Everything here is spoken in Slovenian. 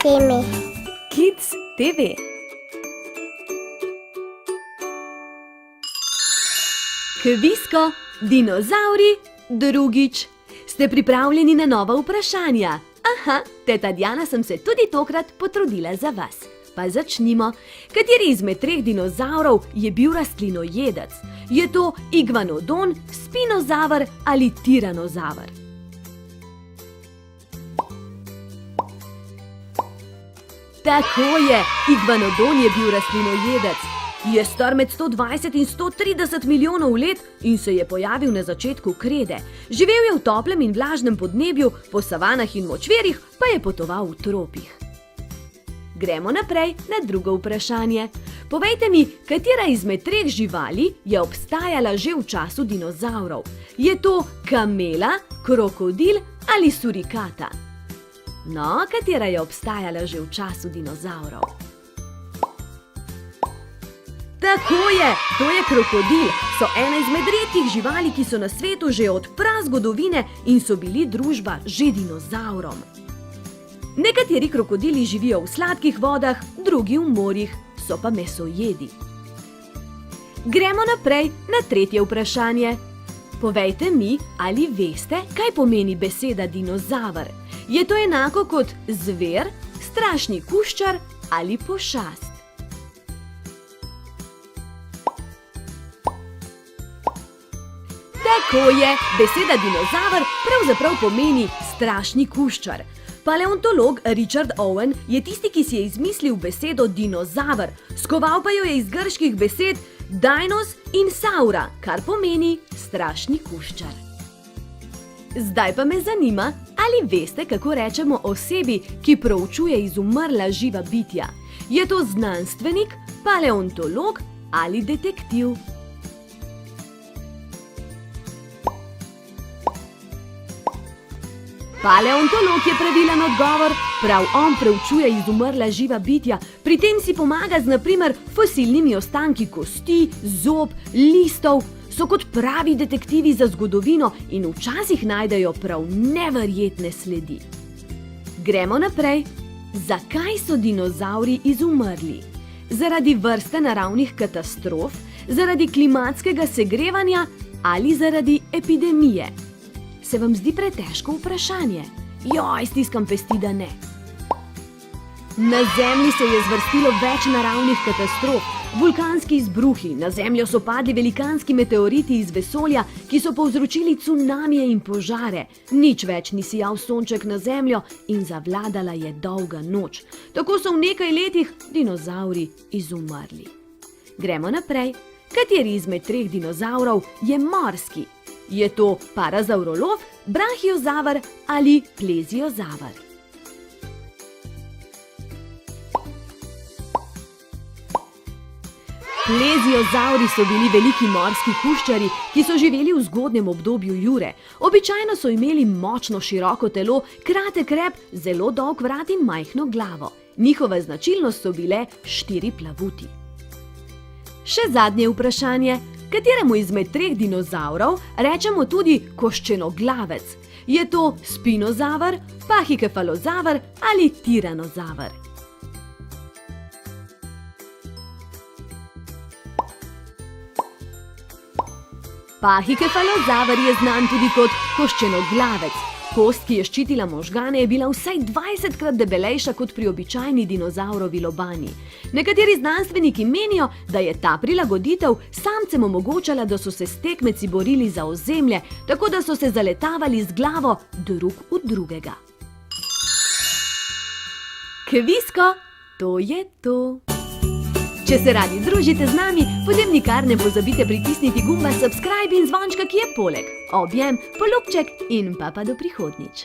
TV. Kids TV. Kvisko, dinozavri, drugič. Ste pripravljeni na nova vprašanja? Aha, teta Diana sem se tudi tokrat potrudila za vas. Pa začnimo. Kateri izmed treh dinozavrov je bil rastlinojedec? Je to igvanodon, spinozaver ali tiranozaver? Tako je, igvanodon je bil rastlinojedec. Je star med 120 in 130 milijonov let in se je pojavil na začetku krede. Živel je v toplem in vlažnem podnebju, po savanah in močvirjih pa je potoval v tropih. Gremo naprej na drugo vprašanje. Povejte mi, katera izmed treh živali je obstajala že v času dinozavrov? Je to kamela, krokodil ali surikata? No, katera je obstajala že v času dinozavrov? Tako je, to je krokodil. So ena izmed redkih živali, ki so na svetu že od prazgodovine in so bili družba že dinozavrom. Nekateri krokodili živijo v sladkih vodah, drugi v morjih, so pa mesojedi. Gremo naprej na tretje vprašanje. Povejte mi, ali veste, kaj pomeni beseda dinozaver? Je to enako kot zver, strašni kuščar ali pošast? Tako je, beseda dinozaver pravzaprav pomeni strašni kuščar. Paleontolog Richard Owen je tisti, ki si je izmislil besedo dinozaver, skoval pa jo je iz grških besed dinos in saura, kar pomeni strašni kuščar. Zdaj pa me zanima, ali veste, kako rečemo osebi, ki proučuje izumrla živa bitja? Je to znanstvenik, paleontolog ali detektiv? Paleontolog je pravilen odgovor, prav on preučuje izumrla živa bitja, pri tem si pomaga z na primer fosilnimi ostanki kosti, zob, listov, so kot pravi detektivi za zgodovino in včasih najdejo prav neverjetne sledi. Gremo naprej. Zakaj so dinozavri izumrli? Zaradi vrste naravnih katastrof, zaradi klimatskega segrevanja ali zaradi epidemije? Se vam zdi pretežko vprašanje? Joj, stiskam pesti, da ne. Na Zemlji se je zvrstilo več naravnih katastrof, vulkanski izbruhi, na Zemljo so padli velikanski meteoriti iz vesolja, ki so povzročili cunamije in požare. Nič več ni sijal sonček na Zemljo in zavladala je dolga noč. Tako so v nekaj letih dinozavri izumrli. Gremo naprej. Kateri izmed treh dinozavrov je morski? Je to parazaurolov, brahiozaver ali pleziozaver? Pleziozavri so bili veliki morski kuščari, ki so živeli v zgodnjem obdobju Jure. Običajno so imeli močno široko telo, kratek rep, zelo dolg vrat in majhno glavo. Njihova značilnost so bile 4 plavuti. Še zadnje vprašanje. Kateremu izmed treh dinozavrov rečemo tudi koščenoglavec? Je to spinozaver, pahikefalozaver ali tiranozaver? Pahikefalozaver je znan tudi kot koščenoglavec. Kost, ki je ščitila možgane, je bila vsaj 20krat debelejša kot pri običajni dinozavrovi lobani. Nekateri znanstveniki menijo, da je ta prilagoditev samcem omogočala, da so se s tekmeci borili za ozemlje, tako da so se zaletavali z glavo drug v drugega. Kvisko, to je to. Če se radi družite z nami, potem nikar ne pozabite pritisniti gumba subscribe in zvončka, ki je poleg. Objem, polubček in pa do prihodnjič.